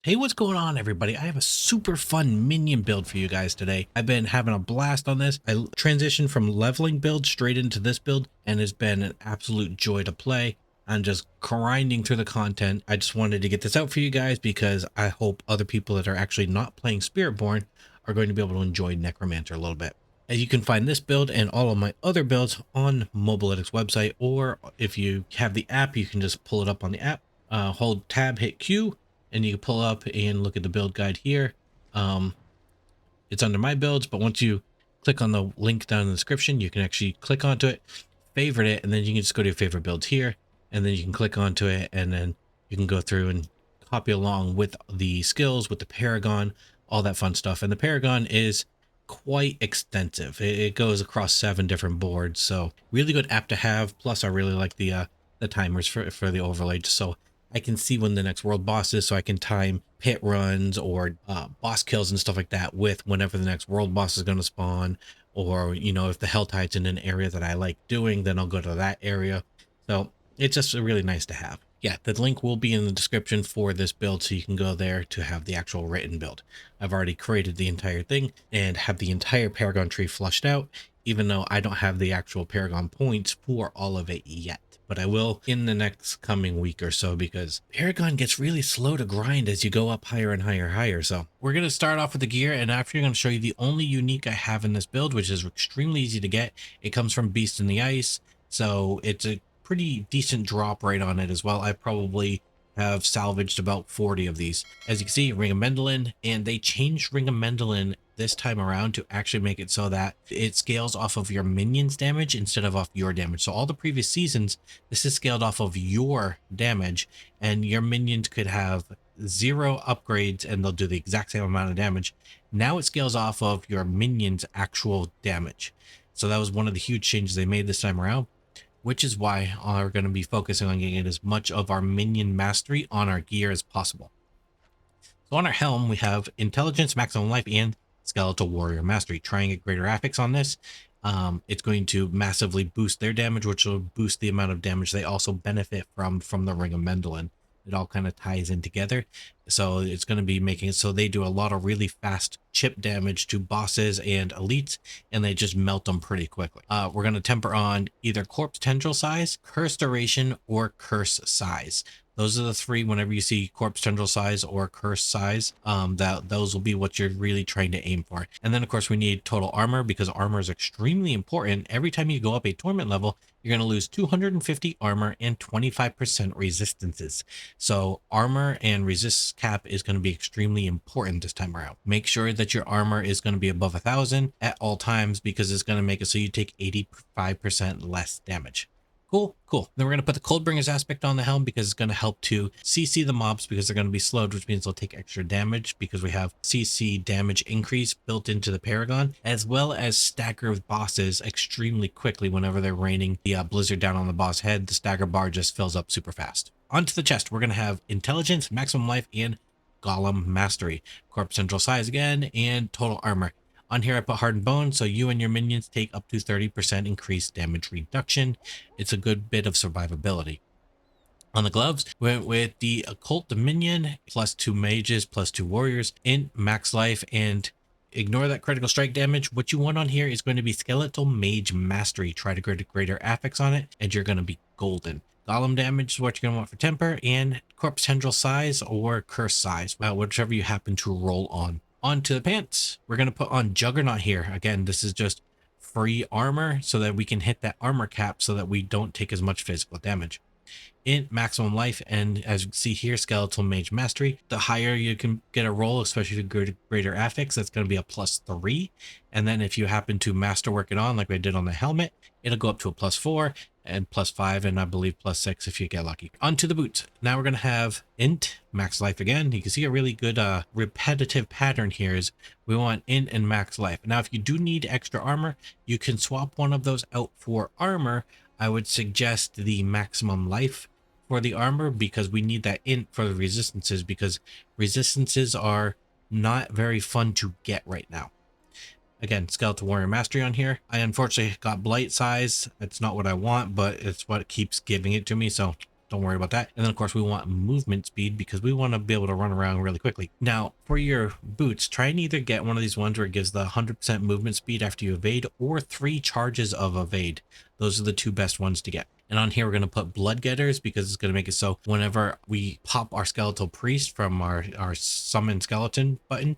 Hey, what's going on, everybody? I have a super fun minion build for you guys today. I've been having a blast on this. I transitioned from leveling build straight into this build, and it's been an absolute joy to play. I'm just grinding through the content. I just wanted to get this out for you guys because I hope other people that are actually not playing Spiritborn are going to be able to enjoy Necromancer a little bit. And you can find this build and all of my other builds on Mobiletic's website, or if you have the app, you can just pull it up on the app, hold tab, hit Q, and you can pull up and look at the build guide here. It's under my builds, but once you click on the link down in the description, you can actually click onto it, favorite it, and then you can just go to your favorite builds here, and then you can click onto it, and then you can go through and copy along with the skills, with the Paragon, all that fun stuff. And the Paragon is quite extensive. It goes across 7 different boards, so really good app to have. Plus, I really like the timers for the overlay, so I can see when the next world boss is, so I can time pit runs or boss kills and stuff like that with whenever the next world boss is going to spawn. Or, you know, if the Hell Tide's in an area that I like doing, then I'll go to that area. So it's just really nice to have. Yeah, the link will be in the description for this build, so you can go there to have the actual written build. I've already created the entire thing and have the entire Paragon tree flushed out, even though I don't have the actual Paragon points for all of it yet. But I will in the next coming week or so, because Paragon gets really slow to grind as you go up higher and higher. So we're going to start off with the gear, and after, you're going to show you the only unique I have in this build, which is extremely easy to get. It comes from Beast in the Ice, so it's a pretty decent drop rate on it as well. I probably have salvaged about 40 of these. As you can see, Ring of Mendelin, and they changed Ring of Mendelin this time around to actually make it so that it scales off of your minions damage instead of off your damage. So all the previous seasons, this is scaled off of your damage, and your minions could have 0 upgrades and they'll do the exact same amount of damage. Now it scales off of your minions actual damage. So that was one of the huge changes they made this time around, which is why we're going to be focusing on getting as much of our minion mastery on our gear as possible. So on our helm, we have Intelligence, Maximum Life, and Skeletal Warrior Mastery. Trying to get greater affix on this. It's going to massively boost their damage, which will boost the amount of damage they also benefit from the Ring of Mendelin. It all kind of ties in together. So it's going to be making it so they do a lot of really fast chip damage to bosses and elites, and they just melt them pretty quickly. We're going to temper on either Corpse Tendril Size, Curse Duration, or Curse Size. Those are the 3 whenever you see Corpse Tendril Size or Curse Size. Those will be what you're really trying to aim for. And then, of course, we need Total Armor, because armor is extremely important. Every time you go up a torment level, you're going to lose 250 armor and 25% resistances. So armor and resist cap is going to be extremely important this time around. Make sure that your armor is going to be above 1,000 at all times, because it's going to make it so you take 85% less damage. Cool. Then we're going to put the Coldbringers aspect on the helm, because it's going to help to CC the mobs, because they're going to be slowed, which means they'll take extra damage, because we have CC damage increase built into the Paragon, as well as stagger bosses extremely quickly whenever they're raining the blizzard down on the boss head. The stagger bar just fills up super fast. Onto the chest, we're going to have Intelligence, Maximum Life, and Golem Mastery. Corpse Central Size again, and Total Armor. On here, I put Hardened Bone, so you and your minions take up to 30% increased damage reduction. It's a good bit of survivability. On the gloves, we went with the Occult Dominion, plus 2 mages, plus 2 warriors, in max life, and ignore that critical strike damage. What you want on here is going to be Skeletal Mage Mastery. Try to get greater affix on it, and you're going to be golden. Golem damage is what you're going to want for temper, and Corpse Tendril Size or Curse Size, whichever you happen to roll on. Onto the pants, we're going to put on Juggernaut here. Again, this is just free armor so that we can hit that armor cap so that we don't take as much physical damage. In Maximum Life, and as you can see here, Skeletal Mage Mastery, the higher you can get a roll, especially the greater affix, that's going to be a +3. And then if you happen to masterwork it on like I did on the helmet, it'll go up to a +4 and +5, and I believe +6 if you get lucky. Onto the boots. Now we're going to have Int, Max Life again. You can see a really good repetitive pattern here is we want Int and Max Life. Now, if you do need extra armor, you can swap one of those out for armor. I would suggest the Maximum Life for the armor, because we need that Int for the resistances, because resistances are not very fun to get right now. Again, Skeletal Warrior Mastery on here. I unfortunately got Blight Size. It's not what I want, but it's what keeps giving it to me, so don't worry about that. And then of course we want movement speed because we want to be able to run around really quickly. Now for your boots, try and either get one of these ones where it gives the 100% movement speed after you evade, or 3 charges of evade. Those are the 2 best ones to get. And on here, we're going to put blood getters because it's going to make it so whenever we pop our skeletal priest from our summon skeleton button,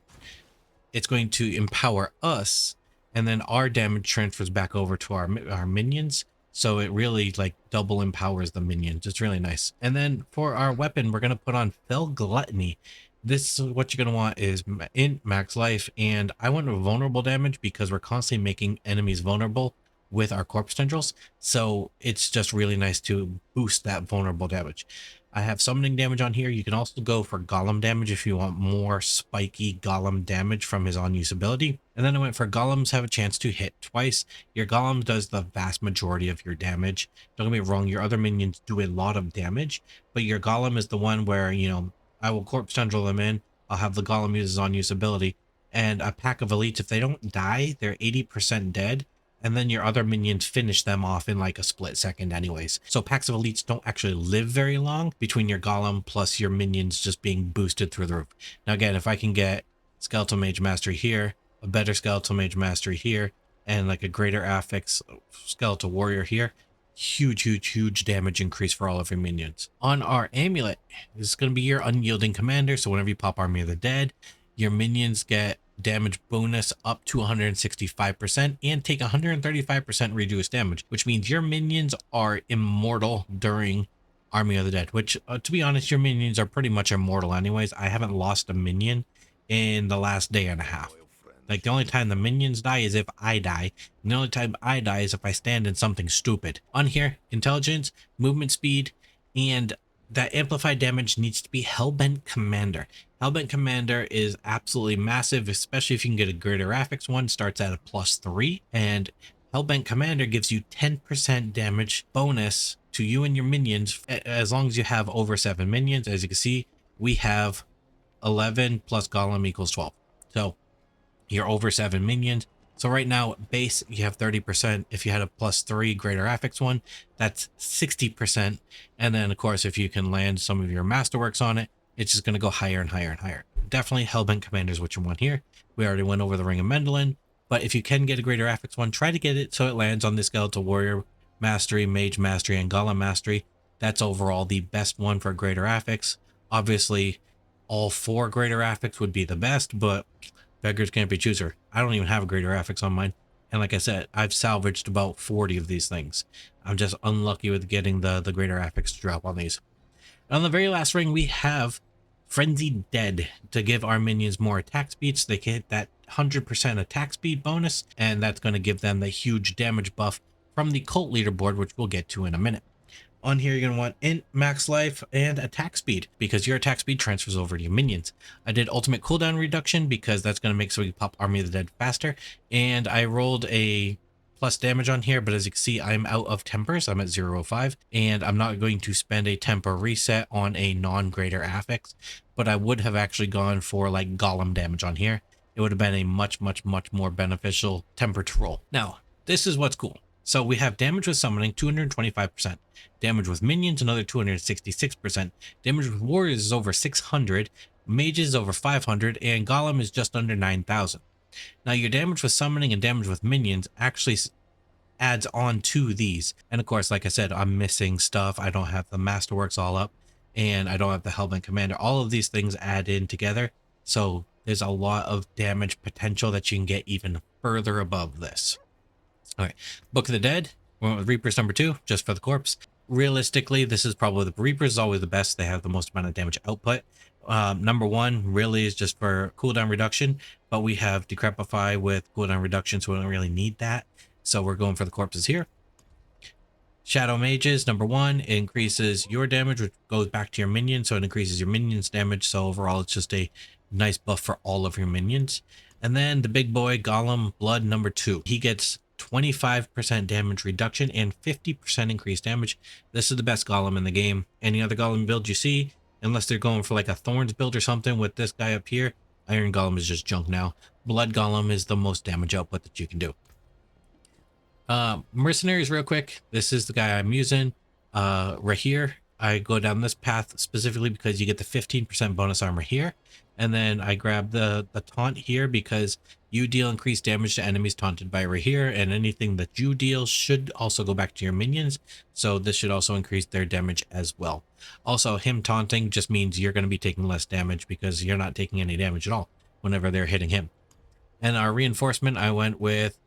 it's going to empower us, and then our damage transfers back over to our minions. So it really like double empowers the minions. It's really nice. And then for our weapon, we're going to put on Fell Gluttony. This is what you're going to want is int max life. And I want vulnerable damage because we're constantly making enemies vulnerable with our corpse tendrils. So it's just really nice to boost that vulnerable damage. I have summoning damage on here. You can also go for golem damage if you want more spiky golem damage from his on-use ability. And then I went for golems have a chance to hit twice. Your golem does the vast majority of your damage. Don't get me wrong, your other minions do a lot of damage, but your golem is the one where, you know, I will corpse tendril them in. I'll have the golem use his on-use ability. And a pack of elites, if they don't die, they're 80% dead. And then your other minions finish them off in like a split second anyways. So packs of elites don't actually live very long between your golem plus your minions just being boosted through the roof. Now again, if I can get skeletal mage mastery here, a better skeletal mage mastery here, and like a greater affix skeletal warrior here, huge damage increase for all of your minions. On our amulet, this is going to be your unyielding commander. So whenever you pop Army of the Dead, your minions get damage bonus up to 165% and take 135% reduced damage, which means your minions are immortal during Army of the Dead, which to be honest, your minions are pretty much immortal anyways. I haven't lost a minion in the last day and a half. Like the only time the minions die is if I die, and the only time I die is if I stand in something stupid. On here, intelligence, movement speed, and that amplified damage needs to be Hellbent Commander. Hellbent Commander is absolutely massive, especially if you can get a greater affix one, starts at a +3, and Hellbent Commander gives you 10% damage bonus to you and your minions as long as you have over 7 minions. As you can see, we have 11 plus golem equals 12. So you're over 7 minions. So right now, base, you have 30%. If you had a +3 greater affix one, that's 60%. And then, of course, if you can land some of your masterworks on it, it's just going to go higher and higher and higher. Definitely Hellbent Commander is what you want here. We already went over the Ring of Mendelin, but if you can get a greater affix one, try to get it so it lands on the Skeletal Warrior Mastery, Mage Mastery, and Golem Mastery. That's overall the best one for greater affix. Obviously, all 4 greater affix would be the best, but beggars can't be chooser. I don't even have a greater affix on mine. And like I said, I've salvaged about 40 of these things. I'm just unlucky with getting the greater affix to drop on these. On the very last ring, we have Frenzied Dead to give our minions more attack speed so they can hit that 100% attack speed bonus. And that's going to give them the huge damage buff from the cult leaderboard, which we'll get to in a minute. On here, you're going to want int max life and attack speed because your attack speed transfers over to your minions. I did ultimate cooldown reduction because that's going to make so we pop Army of the Dead faster. And I rolled a plus damage on here, but as you can see, I'm out of tempers. I'm at 0.05, and I'm not going to spend a temper reset on a non-greater affix, but I would have actually gone for like golem damage on here. It would have been a much more beneficial temper to roll. Now, this is what's cool. So we have damage with summoning, 225%. Damage with minions, another 266%. Damage with warriors is over 600. Mages over 500. And golem is just under 9,000. Now your damage with summoning and damage with minions actually adds on to these. And of course, like I said, I'm missing stuff. I don't have the masterworks all up. And I don't have the Hellbent Commander. All of these things add in together. So there's a lot of damage potential that you can get even further above this. All right, Book of the Dead. We went with Reapers number 2, just for the corpse. Realistically, this is probably the Reapers is always the best. They have the most amount of damage output. Number 1 really is just for cooldown reduction, but we have Decrepify with cooldown reduction, so we don't really need that. So we're going for the corpses here. Shadow Mages, number 1, it increases your damage, which goes back to your minion, so it increases your minions' damage. So overall, it's just a nice buff for all of your minions. And then the big boy, Golem Blood number 2. He gets 25% damage reduction and 50% increased damage. This is the best golem in the game. Any other golem build you see, unless they're going for like a Thorns build or something with this guy up here, Iron Golem is just junk now. Blood Golem is the most damage output that you can do. Mercenaries real quick. This is the guy I'm using right here. I go down this path specifically because you get the 15% bonus armor here. And then I grab the taunt here because you deal increased damage to enemies taunted by right here, and anything that you deal should also go back to your minions. So this should also increase their damage as well. Also, him taunting just means you're going to be taking less damage because you're not taking any damage at all whenever they're hitting him. And our reinforcement, I went with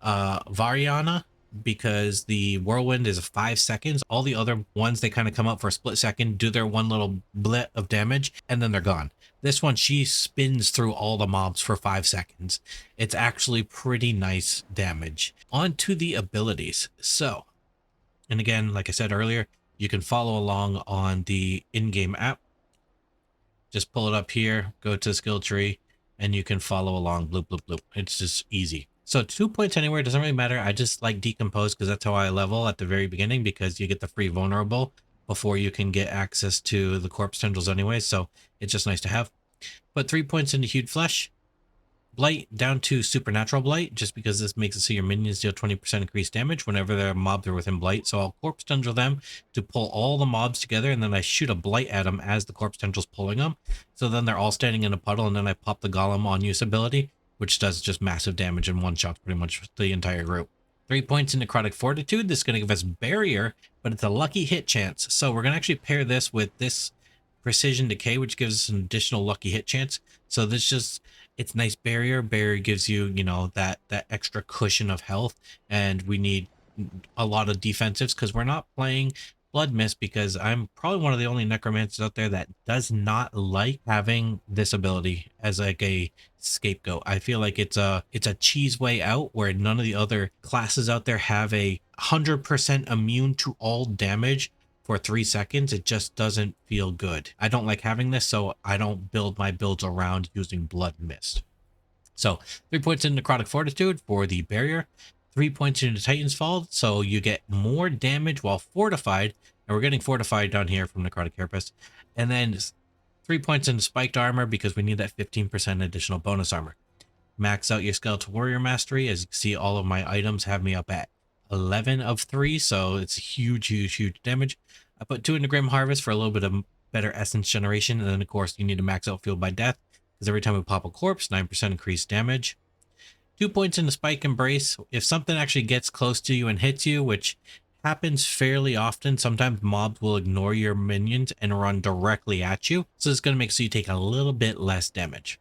Variana because the whirlwind is 5 seconds. All the other ones, they kind of come up for a split second, do their one little blit of damage, and then they're gone. This one, she spins through all the mobs for 5 seconds. It's actually pretty nice damage. On to the abilities. So, and again, like I said earlier, you can follow along on the in-game app. Just pull it up here, go to the skill tree, and you can follow along. Bloop, bloop, bloop. It's just easy. So 2 points anywhere, doesn't really matter. I just like decompose because that's how I level at the very beginning, because you get the free vulnerable before you can get access to the corpse tendrils anyway. So it's just nice to have. Put 3 points into hued flesh. Blight down to supernatural blight, just because this makes it so your minions deal 20% increased damage whenever their mobs are within blight. So I'll corpse tendril them to pull all the mobs together, and then I shoot a blight at them as the corpse tendril's pulling them. So then they're all standing in a puddle, and then I pop the golem on use ability, which does just massive damage and one shots pretty much the entire group. 3 points in necrotic fortitude. This is going to give us barrier, but it's a lucky hit chance. So we're going to actually pair this with this precision decay, which gives us an additional lucky hit chance. So this just, it's nice barrier. Barrier gives you, you know, that extra cushion of health, and we need a lot of defensives because we're not playing Blood Mist, because I'm probably one of the only necromancers out there that does not like having this ability as like a scapegoat. I feel like it's a cheese way out where none of the other classes out there have a 100% immune to all damage for 3 seconds. It just doesn't feel good. I don't like having this, so I don't build my builds around using Blood Mist. So 3 points in necrotic fortitude for the barrier, 3 points into Titan's Fall, so you get more damage while fortified, and we're getting fortified down here from necrotic carapace, and then 3 points into spiked armor because we need that 15% additional bonus armor. Max out your skeletal warrior mastery. As you can see, all of my items have me up at 11 of 3, so it's huge damage. I put 2 into Grim Harvest for a little bit of better essence generation, and then of course you need to max out Fueled by Death, because every time we pop a corpse, 9% increased damage. 2 points into Spike Embrace. If something actually gets close to you and hits you, which happens fairly often, sometimes mobs will ignore your minions and run directly at you, so it's going to make so you take a little bit less damage.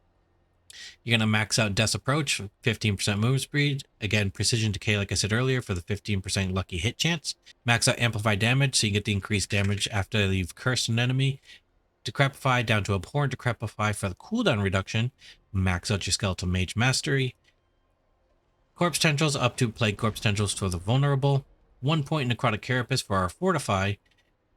You're going to max out Death Approach, 15% movement speed. Again, Precision Decay, like I said earlier, for the 15% lucky hit chance. Max out Amplify Damage, so you get the increased damage after you've cursed an enemy. Decrepify down to Abhorrent Decrepify for the cooldown reduction. Max out your Skeletal Mage Mastery. Corpse Tendrils up to Plague Corpse Tendrils for the vulnerable. 1 point in Necrotic Carapace for our Fortify.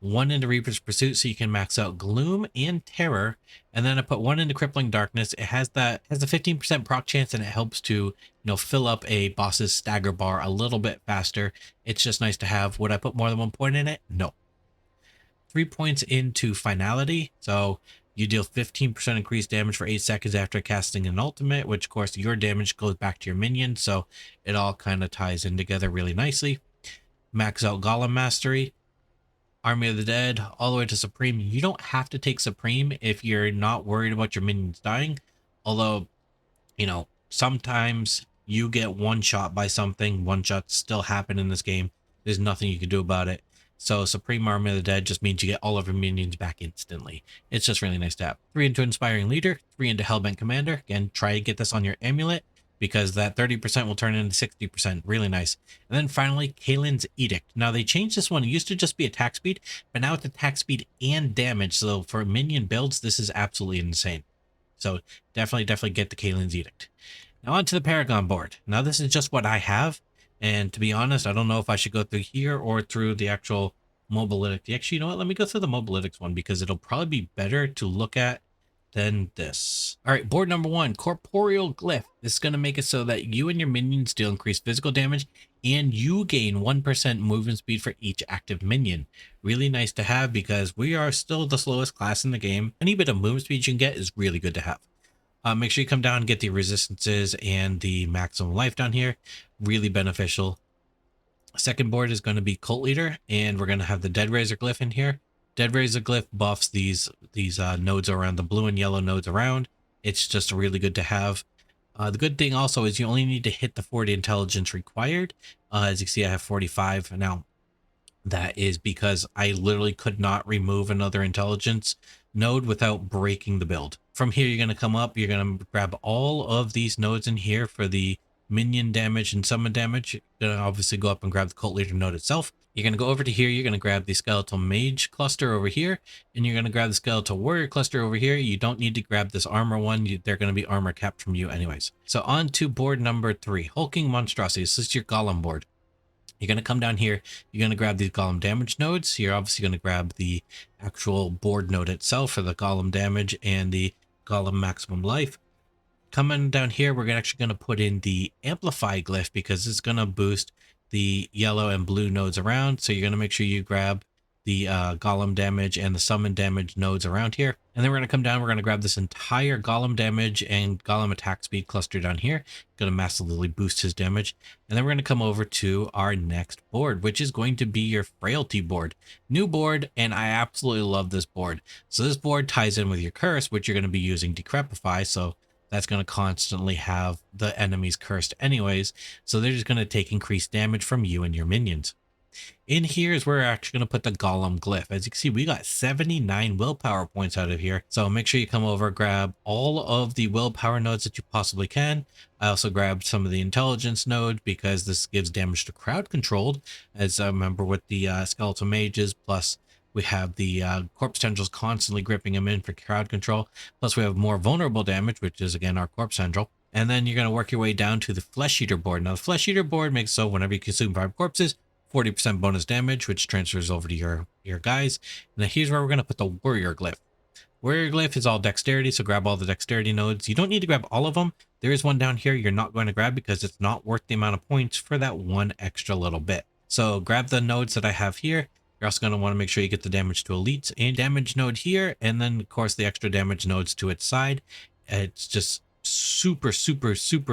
1 into Reaper's Pursuit, so you can max out Gloom and Terror. And then I put 1 into Crippling Darkness. It has the 15% proc chance, and it helps to, you know, fill up a boss's stagger bar a little bit faster. It's just nice to have. Would I put more than 1 point in it? No. 3 points into Finality. So you deal 15% increased damage for 8 seconds after casting an ultimate, which of course your damage goes back to your minion. So it all kind of ties in together really nicely. Max out Golem Mastery. Army of the Dead, all the way to Supreme. You don't have to take Supreme if you're not worried about your minions dying. Although, you know, sometimes you get one shot by something. One shots still happen in this game. There's nothing you can do about it. So Supreme Army of the Dead just means you get all of your minions back instantly. It's just really nice to have. 3 into Inspiring Leader, 3 into Hellbent Commander. Again, try to get this on your amulet, because that 30% will turn into 60%. Really nice. And then finally, Kalen's Edict. Now they changed this one. It used to just be attack speed, but now it's attack speed and damage. So for minion builds, this is absolutely insane. So definitely get the Kalen's Edict. Now onto the Paragon board. Now this is just what I have. And to be honest, I don't know if I should go through here or through the actual Mobilytics. Actually, you know what? Let me go through the Mobilytics one, because it'll probably be better to look at than this. All right, board number 1, Corporeal Glyph. This is going to make it so that you and your minions deal increased physical damage, and you gain 1% movement speed for each active minion. Really nice to have, because we are still the slowest class in the game. Any bit of movement speed you can get is really good to have. Make sure you come down and get the resistances and the maximum life down here. Really beneficial. Second board is going to be Cult Leader, and we're going to have the Dead Razor Glyph in here. Dead Razor Glyph buffs these nodes around, the blue and yellow nodes around. It's just really good to have. The good thing also is you only need to hit the 40 intelligence required. As you can see, I have 45 now. That is because I literally could not remove another intelligence node without breaking the build. From here, you're going to come up, you're going to grab all of these nodes in here for the minion damage and summon damage. You're going to obviously go up and grab the cult leader node itself. You're going to go over to here, you're going to grab the skeletal mage cluster over here, and you're going to grab the skeletal warrior cluster over here. You don't need to grab this armor one. They're going to be armor capped from you anyways. So on to board number 3, Hulking Monstrosities. This is your golem board. You're going to come down here, you're going to grab these golem damage nodes. You're obviously going to grab the actual board node itself for the golem damage and the golem maximum life. Coming down here, we're actually going to put in the amplify glyph because it's going to boost the yellow and blue nodes around. So you're going to make sure you grab the golem damage and the summon damage nodes around here. And then we're going to come down, we're going to grab this entire golem damage and golem attack speed cluster down here. Going to massively boost his damage. And then we're going to come over to our next board, which is going to be your frailty board. New board, and I absolutely love this board. So this board ties in with your curse, which you're going to be using Decrepify. So that's going to constantly have the enemies cursed anyways. So they're just going to take increased damage from you and your minions. In here is where we're actually going to put the golem glyph. As you can see, we got 79 willpower points out of here. So make sure you come over, grab all of the willpower nodes that you possibly can. I also grabbed some of the intelligence node because this gives damage to crowd controlled. As I remember with the skeletal mages, plus we have the corpse tendrils constantly gripping him in for crowd control. Plus we have more vulnerable damage, which is again our corpse tendril. And then you're going to work your way down to the flesh eater board. Now the flesh eater board makes so whenever you consume 5 corpses, 40% bonus damage, which transfers over to your guys. Now here's where we're going to put the warrior glyph. Warrior glyph is all dexterity, so grab all the dexterity nodes. You don't need to grab all of them. There is one down here you're not going to grab because it's not worth the amount of points for that one extra little bit. So grab the nodes that I have here. You're also going to want to make sure you get the damage to elites and damage node here, and then of course the extra damage nodes to its side. It's just super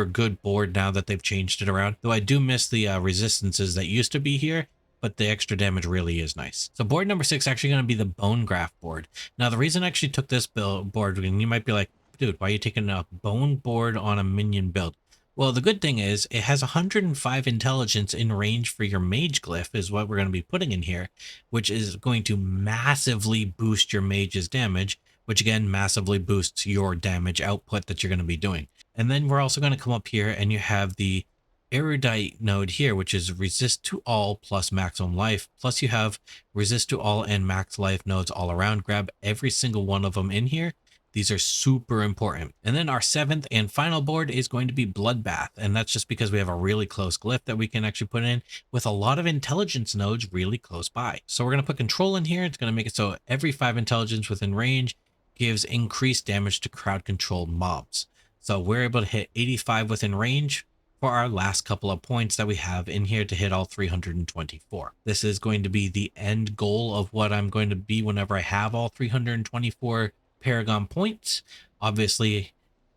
good board now that they've changed it around, though I do miss the resistances that used to be here, but the extra damage really is nice. So board number 6 is actually going to be the bone graft board. Now the reason I actually took this board, and you might be like, dude, why are you taking a bone board on a minion build? Well, the good thing is it has 105 intelligence in range for your mage glyph is what we're going to be putting in here, which is going to massively boost your mage's damage, which again massively boosts your damage output that you're going to be doing. And then we're also going to come up here and you have the erudite node here, which is resist to all plus maximum life. Plus you have resist to all and max life nodes all around. Grab every single one of them in here. These are super important. And then our 7th and final board is going to be Bloodbath. And that's just because we have a really close glyph that we can actually put in with a lot of intelligence nodes really close by. So we're going to put control in here. It's going to make it so every 5 intelligence within range gives increased damage to crowd controlled mobs. So we're able to hit 85 within range for our last couple of points that we have in here to hit all 324. This is going to be the end goal of what I'm going to be whenever I have all 324 Paragon points. Obviously,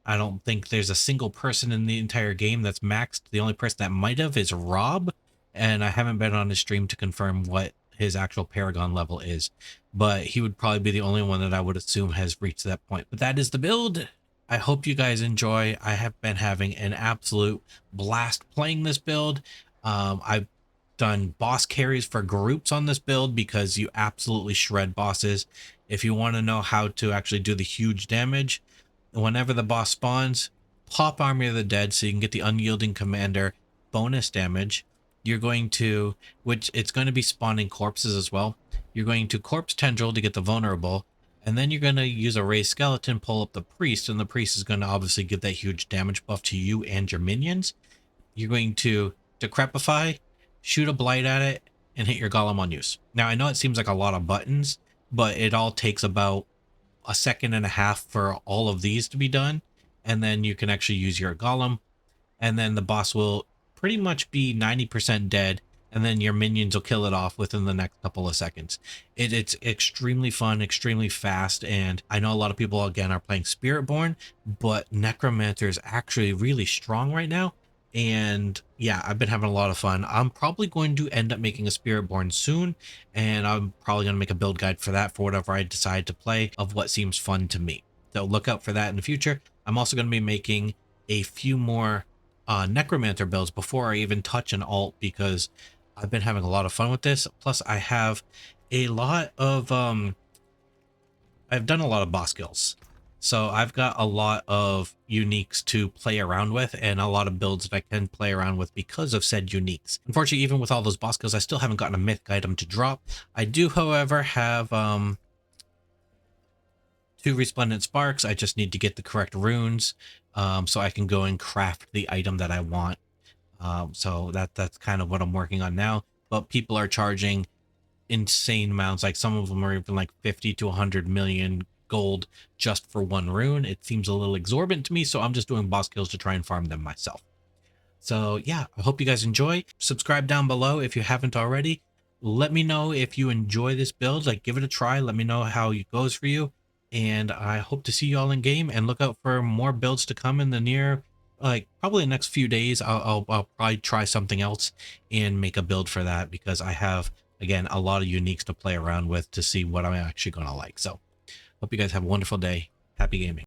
I don't think there's a single person in the entire game that's maxed. The only person that might have is Rob, and I haven't been on his stream to confirm what his actual Paragon level is, but he would probably be the only one that I would assume has reached that point. But that is the build. I hope you guys enjoy. I have been having an absolute blast playing this build. I've done boss carries for groups on this build because you absolutely shred bosses. If you want to know how to actually do the huge damage, whenever the boss spawns, pop Army of the Dead so you can get the Unyielding Commander bonus damage. You're going to, which it's going to be spawning corpses as well. You're going to Corpse Tendril to get the vulnerable, and then you're going to use a Raised Skeleton, pull up the Priest, and the Priest is going to obviously give that huge damage buff to you and your minions. You're going to Decrepify, shoot a Blight at it, and hit your Golem on use. Now, I know it seems like a lot of buttons, but it all takes about a second and a half for all of these to be done. And then you can actually use your Golem, and then the boss will pretty much be 90% dead, and then your minions will kill it off within the next couple of seconds. It's extremely fun, extremely fast, and I know a lot of people, again, are playing Spiritborn, but Necromancer is actually really strong right now, And yeah, I've been having a lot of fun. I'm probably going to end up making a Spiritborn soon, and I'm probably going to make a build guide for that for whatever I decide to play of what seems fun to me. So look out for that in the future. I'm also going to be making a few more Necromancer builds before I even touch an alt, because I've been having a lot of fun with this. Plus, I have a lot of I've done a lot of boss kills. So I've got a lot of uniques to play around with, and a lot of builds that I can play around with because of said uniques. Unfortunately, even with all those boss kills, I still haven't gotten a mythic item to drop. I do, however, have 2 resplendent sparks. I just need to get the correct runes, so I can go and craft the item that I want. So that's kind of what I'm working on now. But people are charging insane amounts. Like some of them are even like 50 to 100 million gold just for 1 rune. It seems a little exorbitant to me, so I'm just doing boss kills to try and farm them myself. So yeah, I hope you guys enjoy. Subscribe down below if you haven't already. Let me know if you enjoy this build. Like, give it a try. Let me know how it goes for you. And I hope to see you all in game, and look out for more builds to come in the near, like probably the next few days. I'll probably try something else and make a build for that, because I have, again, a lot of uniques to play around with to see what I'm actually going to like. So hope you guys have a wonderful day. Happy gaming.